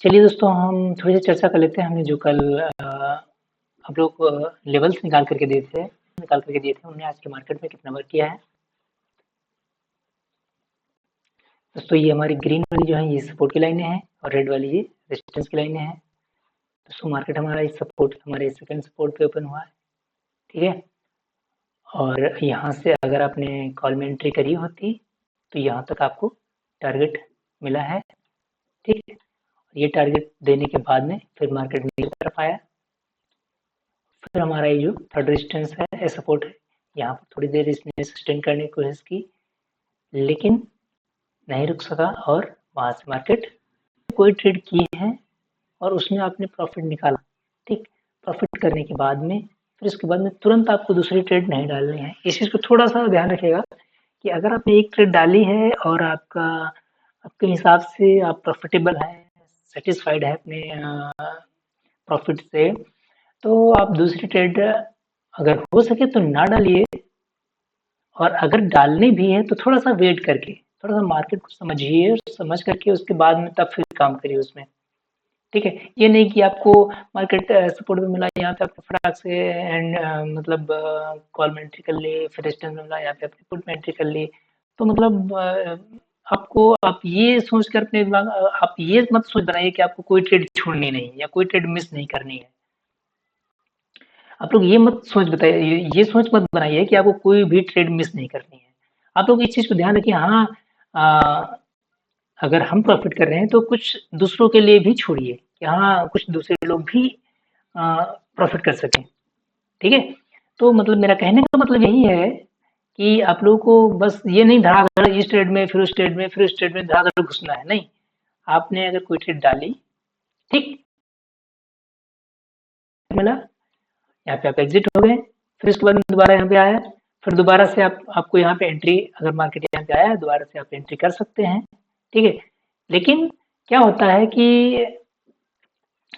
चलिए दोस्तों, हम थोड़ी सी चर्चा कर लेते हैं। हमने जो कल आप लोग लेवल्स निकाल करके दिए थे, उन्होंने आज के मार्केट में कितना वर्क किया है। दोस्तों ये हमारी ग्रीन वाली जो है ये सपोर्ट की लाइनें हैं और रेड वाली ये रेजिस्टेंस की लाइनें हैं। दोस्तों मार्केट हमारा इस सपोर्ट हमारे सेकंड सपोर्ट पे ओपन हुआ है, ठीक है। और यहाँ से अगर आपने कॉल में एंट्री करी होती तो यहाँ तक आपको टारगेट मिला है, ठीक है। ये टारगेट देने के बाद में फिर मार्केट नीचे की तरफ आया। फिर हमारा ये जो थर्ड रेजिस्टेंस है, सपोर्ट है, यहाँ पर थोड़ी देर इसने सस्टेन करने की कोशिश की, लेकिन नहीं रुक सका और वहां से मार्केट कोई ट्रेड की है और उसमें आपने प्रॉफिट निकाला, ठीक। प्रॉफिट करने के बाद में फिर उसके बाद में तुरंत आपको दूसरी ट्रेड नहीं डालनी है। इस चीज़ को थोड़ा सा ध्यान रखिएगा कि अगर आपने एक ट्रेड डाली है और आपके हिसाब से आप प्रॉफिटेबल हैं, सेटिस्फाइड है अपने प्रॉफिट से, तो आप दूसरी ट्रेड अगर हो सके तो ना डालिए। और अगर डालनी भी है तो थोड़ा सा वेट करके, थोड़ा सा मार्केट को समझिए और समझ करके उसके बाद में तब फिर काम करिए उसमें, ठीक है। ये नहीं कि आपको मार्केट सपोर्ट में मिला, यहाँ पे आपने फटाक से एंड मतलब कॉल में एंट्री कर ली, फिर रेजिस्टेंस में मिला, यहाँ पे आपने पुट में एंट्री कर ली। तो मतलब आपको आप ये सोच कर अपने दिमाग आप ये मत सोच बनाइए कि आपको कोई ट्रेड छोड़नी नहीं या कोई ट्रेड मिस नहीं करनी है। आप लोग ये मत सोच बताइए, ये सोच मत बनाइए कि आपको कोई भी ट्रेड मिस नहीं करनी है। आप लोग इस चीज़ को ध्यान रखिए। हाँ, अगर हम प्रॉफिट कर रहे हैं तो कुछ दूसरों के लिए भी छोड़िए कि हाँ कुछ दूसरे लोग भी प्रॉफिट कर सकें, ठीक है। तो मतलब मेरा कहने का मतलब यही है कि आप लोगों को बस ये नहीं धड़ाधड़ इस ट्रेड में फिर उस ट्रेड में फिर उस ट्रेड में धड़ाधड़ घुसना है, नहीं। आपने अगर कोई ट्रेड डाली, ठीक, मिला, यहाँ पे आप एग्जिट हो गए, फिर उसके बाद दोबारा यहाँ पे आया, फिर दोबारा से आपको यहाँ पे एंट्री, अगर मार्केट यहाँ पे आया दोबारा से आप एंट्री कर सकते हैं, ठीक है। लेकिन क्या होता है कि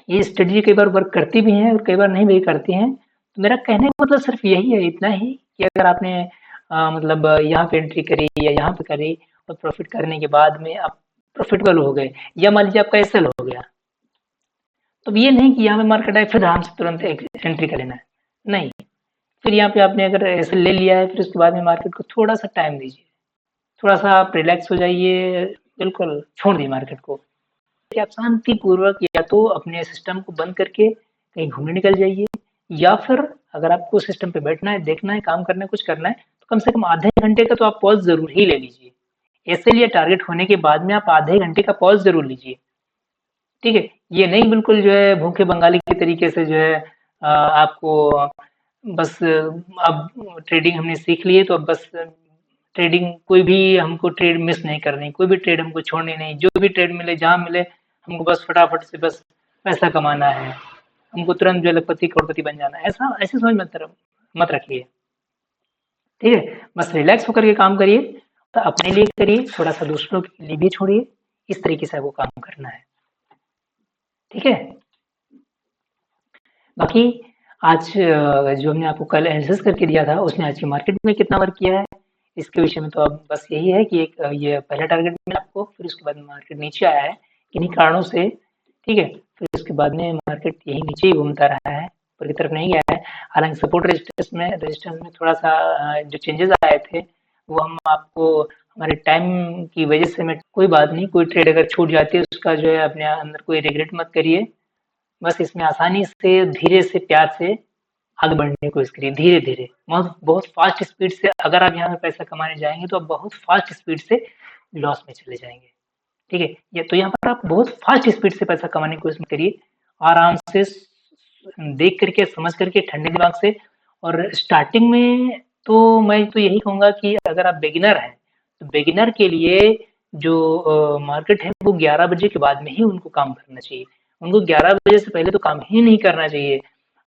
ये स्ट्रेटजी कई बार वर्क करती भी हैं और कई बार नहीं भी करती हैं। तो मेरा कहने का मतलब सिर्फ यही है, इतना ही कि अगर आपने मतलब यहाँ पे एंट्री करी या यहाँ पे करी और प्रॉफिट करने के बाद में आप प्रॉफिटेबल हो गए, या मान लीजिए आपका एसएल हो गया, तो ये नहीं कि यहाँ पे मार्केट आए फिर आराम से तुरंत एंट्री कर लेना है, नहीं। फिर यहाँ पे आपने अगर एसएल ले लिया है, फिर उसके बाद में मार्केट को थोड़ा सा टाइम दीजिए, थोड़ा सा आप रिलैक्स हो जाइए, बिल्कुल छोड़ दिए मार्केट को कि आप शांतिपूर्वक या तो अपने सिस्टम को बंद करके कहीं घूमने निकल जाइए, या फिर अगर आपको सिस्टम पे बैठना है, देखना है, काम करना है, कुछ करना है, तो कम से कम आधे घंटे का तो आप पॉज जरूर ही ले लीजिए। ऐसे लिए टारगेट होने के बाद में आप आधे घंटे का पॉज जरूर लीजिए, ठीक है। ये नहीं बिल्कुल जो है भूखे बंगाली के तरीके से जो है आपको बस अब ट्रेडिंग हमने सीख ली है तो अब बस ट्रेडिंग कोई भी हमको ट्रेड मिस नहीं करनी, कोई भी ट्रेड हमको छोड़नी नहीं, जो भी ट्रेड मिले जहाँ मिले हमको बस फटाफट से बस पैसा कमाना है, हमको तुरंत जो लखपति करोड़पति बन जाना है। ऐसा ऐसे समझ मत रखिए, ठीक है। बस रिलैक्स होकर के काम करिए, तो अपने लिए करिए, थोड़ा सा दूसरों के लिए भी छोड़िए, इस तरीके से आपको काम करना है, ठीक है। बाकी आज जो हमने आपको कल एनालिसिस करके दिया था उसने आज की मार्केट में कितना वर्क किया है, इसके विषय में तो अब बस यही है कि एक ये पहला टारगेट मिला आपको, फिर उसके बाद मार्केट नीचे आया है किन्हीं कारणों से, ठीक है। फिर उसके बाद में मार्केट यही नीचे ही घूमता रहा है, ऊपर की तरफ नहीं गया है। हालांकि सपोर्ट रेजिस्टेंस में थोड़ा सा जो चेंजेस आए थे वो हम आपको हमारे टाइम की वजह से, मैं कोई बात नहीं, कोई ट्रेड अगर छूट जाती है उसका जो है अपने अंदर कोई रिग्रेट मत करिए। बस इसमें आसानी से, धीरे से, प्यार से आगे बढ़ने की कोशिश करिए, धीरे धीरे, बहुत बहुत फास्ट स्पीड से अगर आप यहाँ पे पैसा कमाने जाएंगे तो आप बहुत फास्ट स्पीड से लॉस में चले जाएंगे, ठीक है। ये तो यहाँ पर आप बहुत फास्ट स्पीड से पैसा कमाने की कोशिश करिए, आराम से देख करके, समझ करके, ठंडे दिमाग से। और स्टार्टिंग में तो मैं तो यही कहूंगा कि अगर आप बिगिनर हैं तो बिगिनर के लिए जो मार्केट है वो 11 बजे के बाद में ही उनको काम करना चाहिए, उनको 11 बजे से पहले तो काम ही नहीं करना चाहिए।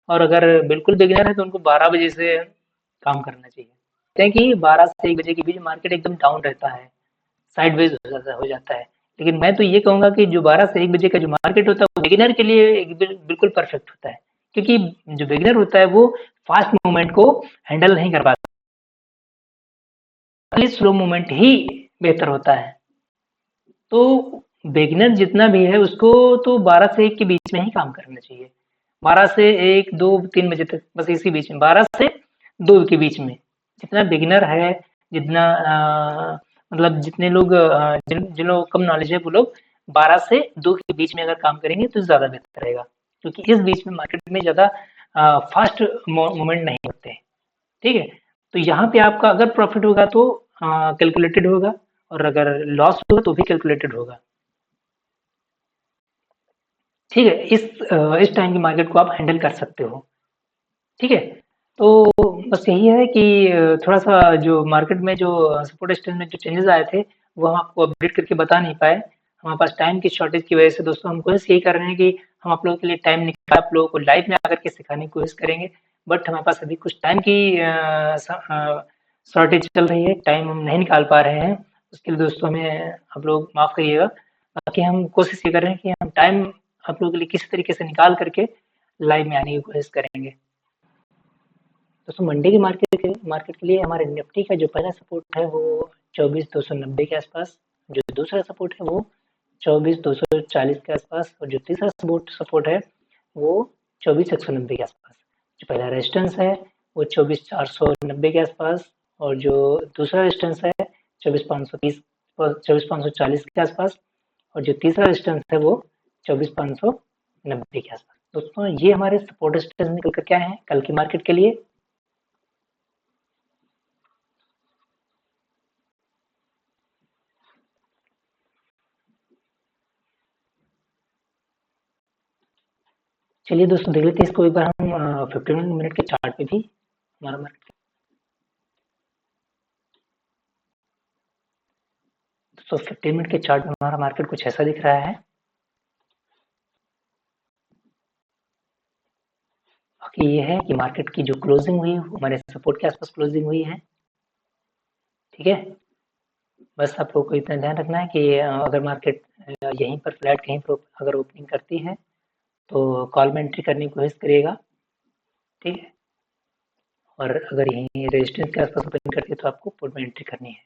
और अगर बिल्कुल बिगिनर है तो उनको 12 बजे से काम करना चाहिए। कहते हैं कि 12 से 1 बजे के बीच मार्केट एकदम डाउन रहता है, साइडवेज हो जाता है। लेकिन मैं तो ये कहूँगा कि जो 12 से 1 बजे का जो मार्केट होता है वो बिगिनर के लिए बिल्कुल परफेक्ट होता है, क्योंकि जो बिगिनर होता है वो फास्ट मूवमेंट को हैंडल नहीं कर पाता, स्लो मूवमेंट ही बेहतर होता है। तो बिगिनर जितना भी है उसको तो 12 से 1 के बीच में ही काम करना चाहिए। 12 से 1, 2, 3 बजे तक, बस इसी बीच में 12 से 2 के बीच में। जितना बिगिनर है, जितना मतलब जितने लोग जिन लोगों को कम नॉलेज है वो लोग 12 से 2 के बीच में अगर काम करेंगे तो ज़्यादा बेहतर रहेगा। क्योंकि इस बीच में मार्केट में ज़्यादा फास्ट मूवमेंट नहीं होते हैं। ठीक है? तो यहाँ पे आपका अगर प्रॉफिट होगा तो कैलकुलेटेड होगा, और अगर लॉस होगा तो भी कैलकुलेटेड होगा। ठीक है? इस टाइम की मार्केट को आप हैंडल कर सकते हो। ठीक है? तो बस यही है कि थोड़ा-सा जो मार्केट में जो सपोर्ट स्टेज में जो चेंजेज़ आए थे, वो हम आपको अपडेट करके बता नहीं पाए। हमारे पास टाइम की शॉर्टेज की वजह से दोस्तों हम कोशिश यही कर रहे हैं कि हम आप लोगों के लिए टाइम निकाल आप लोगों को लाइव में आकर के सिखाने की कोशिश करेंगे। बट हमारे पास अभी कुछ टाइम की शॉर्टेज चल रही है, टाइम हम नहीं निकाल पा रहे हैं। उसके लिए दोस्तों हमें आप लोग माफ़ करिएगा। बाकी हम कोशिश ये कर रहे हैं कि हम टाइम आप लोगों के लिए किसी तरीके से निकाल करके लाइव में आने की कोशिश करेंगे। दोस्तों मंडे की मार्केट के लिए हमारे निफ्टी का जो पहला सपोर्ट है वो 24,290 के आसपास, जो दूसरा सपोर्ट है वो 24,240 के आसपास, और जो तीसरा सपोर्ट है वो 24,190 के आसपास। जो पहला रेजिस्टेंस है वो 24,490 के आसपास, और जो दूसरा रेजिस्टेंस है 24,530 और 24,540 के आसपास, और जो तीसरा रेजिस्टेंस है वो 24,590 के आसपास। दोस्तों ये हमारे सपोर्ट रेजिस्टेंस निकल कर क्या है कल की मार्केट के लिए। चलिए दोस्तों देख लेते हैं इसको एक बार हम 15 मिनट के चार्ट पे भी हमारा मार्केट। दोस्तों 15 मिनट के चार्ट में हमारा मार्केट कुछ ऐसा दिख रहा है। बाकी ये है कि मार्केट की जो क्लोजिंग हुई वो हमारे सपोर्ट के आसपास क्लोजिंग हुई है। ठीक है, बस आप लोगों को इतना ध्यान रखना है कि अगर मार्केट यहीं पर फ्लैट कहीं पर अगर ओपनिंग करती है तो कॉल में एंट्री करने की कोशिश करिएगा। ठीक है, और अगर यहीं रेजिस्टेंस के आसपास ओपनिंग करती है तो आपको पुट में एंट्री करनी है।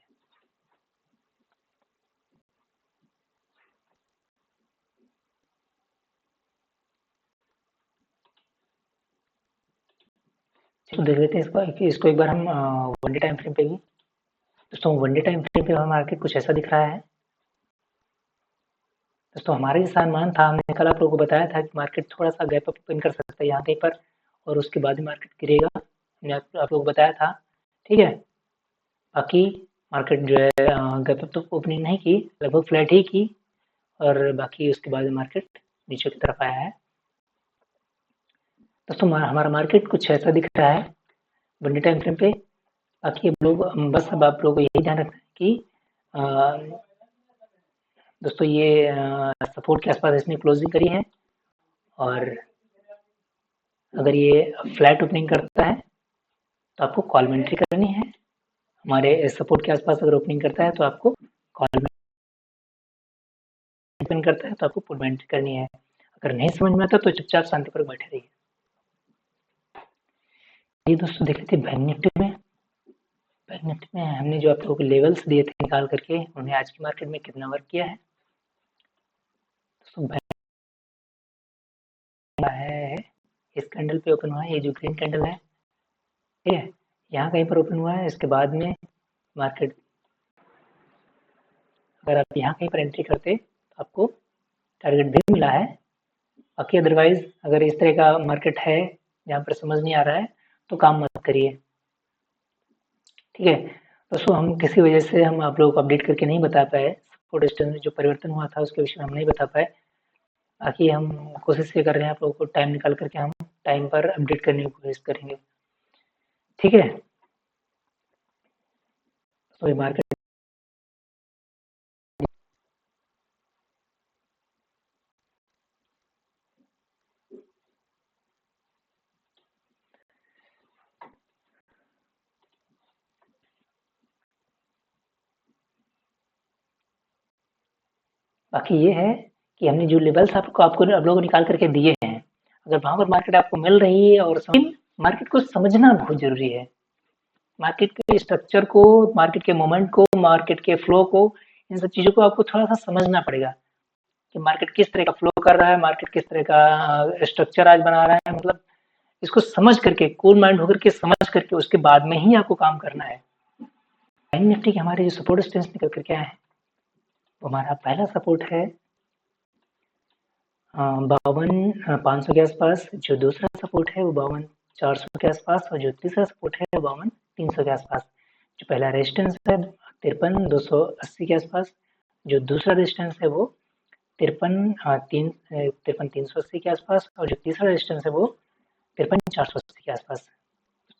चलो देख लेते हैं इसको एक बार हम वन डे टाइम फ्रेम पे भी। दोस्तों वन डे टाइम फ्रेम पे हमारा मार्केट कुछ ऐसा दिख रहा है। दोस्तों हमारा जैसा अनुमान था, हमने कल आप लोगों को बताया था कि मार्केट थोड़ा सा गैप अप ओपन कर सकता है यहाँ कहीं पर, और उसके बाद ही मार्केट गिरेगा। हमने आप लोगों को बताया था। ठीक है, बाकी मार्केट जो है गैप अप तो ओपनिंग नहीं की, लगभग फ्लैट ही की, और बाकी उसके बाद मार्केट नीचे की तरफ आया है। दोस्तों हमारा मार्केट कुछ ऐसा दिख रहा है वन डे टाइम फ्रेम पे। बाकी अब लोग बस अब आप लोगों को यही ध्यान रखना है कि दोस्तों ये सपोर्ट के आसपास इसने क्लोजिंग करी है, और अगर ये फ्लैट ओपनिंग करता है तो आपको कॉल में एंट्री करनी है। हमारे सपोर्ट के आसपास अगर ओपनिंग करता है तो आपको कॉल में ओपन करता है तो आपको पुट में एंट्री करनी है। अगर नहीं समझ में आता तो चुपचाप शांति पर बैठे रहिए। ये दोस्तों देख लेते हैं बैंक निफ्टी में। बैंक निफ्टी में हमने जो आप लोगों को लेवल्स दिए थे निकाल करके, उन्हें आज की मार्केट में कितना वर्क किया है। दोस्तों बैंक है इस कैंडल पे ओपन हुआ है, ये जो ग्रीन कैंडल है, ठीक है, यहाँ कहीं पर ओपन हुआ है। इसके बाद में मार्केट अगर आप यहाँ कहीं पर एंट्री करते तो आपको टारगेट भी मिला है। बाकी अदरवाइज अगर इस तरह का मार्केट है जहाँ पर समझ नहीं आ रहा है तो काम मत करिए। ठीक है दोस्तों, हम किसी वजह से हम आप लोगों को अपडेट करके नहीं बता पाए, सपोर्ट रेजिस्टेंस में जो परिवर्तन हुआ था उसके विषय में हम नहीं बता पाए। बाकी हम कोशिश ये कर रहे हैं आप लोगों को टाइम निकाल करके हम टाइम पर अपडेट करने की कोशिश करेंगे। ठीक है, तो ये मार्केट बाकी ये है कि हमने जो लेवल्स आपको आपको आप लोगों को निकाल करके दिए हैं, अगर वहाँ पर मार्केट आपको मिल रही है और मार्केट को समझना बहुत ज़रूरी है। मार्केट के स्ट्रक्चर को, मार्केट के मोमेंट को, मार्केट के फ्लो को, इन सब चीज़ों को आपको थोड़ा-सा समझना पड़ेगा। कि मार्केट किस तरह का फ्लो कर रहा है, मार्केट किस तरह का स्ट्रक्चर आज बना रहा है, मतलब इसको समझ करके, कूल माइंड होकर के समझ करके उसके बाद में ही आपको काम करना है। बैंक निफ्टी के हमारे जो सपोर्ट रेजिस्टेंस निकल कर क्या है, तो हमारा पहला सपोर्ट है 52,500 के आसपास, जो दूसरा सपोर्ट है वो 52,400 के आसपास, और जो तीसरा सपोर्ट है 52,300 के आसपास। जो पहला रेजिस्टेंस है 53,280 के आसपास, जो दूसरा रेजिस्टेंस है वो 53,380 के आसपास, और जो तीसरा रेजिस्टेंस है वो 53,480 के आसपास।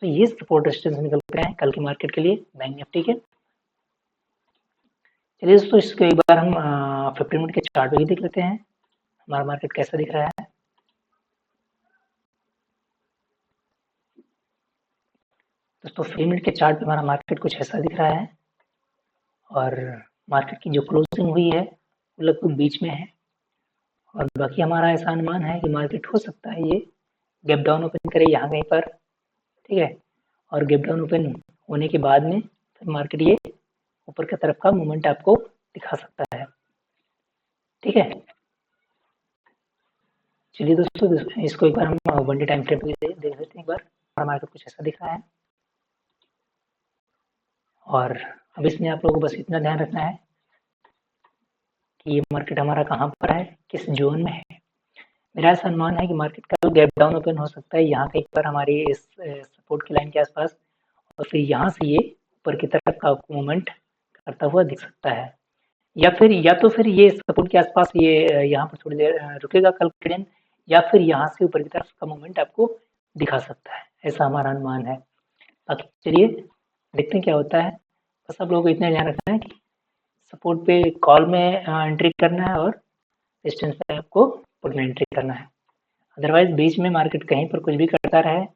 तो ये सपोर्ट रेजिस्टेंस निकल कर आए कल के मार्केट के लिए बैंक निफ्टी के। चलिए दोस्तों, इसको एक बार हम 15 मिनट के चार्ट पे भी देख लेते हैं हमारा मार्केट कैसा दिख रहा है। दोस्तों 15 मिनट के चार्ट पे हमारा मार्केट कुछ ऐसा दिख रहा है, और मार्केट की जो क्लोजिंग हुई है वो लगभग बीच में है, और बाकी हमारा ऐसा अनुमान है कि मार्केट हो सकता है ये गैप डाउन ओपन करे यहाँ कहीं पर, ठीक है, और गैप डाउन ओपन होने के बाद में फिर मार्केट ये ऊपर की तरफ का मूवमेंट आपको दिखा सकता है, ठीक है। चलिए दोस्तों, इसको एक बार हम 1 डे टाइम फ्रेम पे देख लेते हैं। एक बार हमारा मार्केट कुछ ऐसा दिख रहा है, और अब इसमें आप लोगों को बस इतना ध्यान रखना है कि ये मार्केट हमारा कहाँ पर है, किस जोन में है। मेरा ऐसा अनुमान है कि मार्केट का गैप डाउन ओपन हो सकता है यहाँ कहीं पर हमारी इस सपोर्ट की लाइन के आसपास, और फिर यहाँ से ये ऊपर की तरफ का मूवमेंट करता हुआ दिख सकता है, या तो फिर ये सपोर्ट के आसपास ये यहाँ पर थोड़ी देर रुकेगा कल के दिन, या फिर यहाँ से ऊपर की तरफ का मूवमेंट आपको दिखा सकता है, ऐसा हमारा अनुमान है। बाकी चलिए देखते हैं क्या होता है। बस आप लोगों को इतना ध्यान रखना है कि सपोर्ट पे कॉल में एंट्री करना है, और रेजिस्टेंस पे आपको पुट में एंट्री करना है। अदरवाइज बीच में मार्केट कहीं पर कुछ भी करता रहे,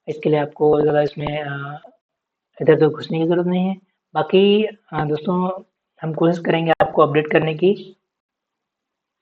इसके लिए आपको ज़्यादा इसमें इधर उधर घुसने की ज़रूरत नहीं है। बाकी दोस्तों, हम कोशिश करेंगे आपको अपडेट करने की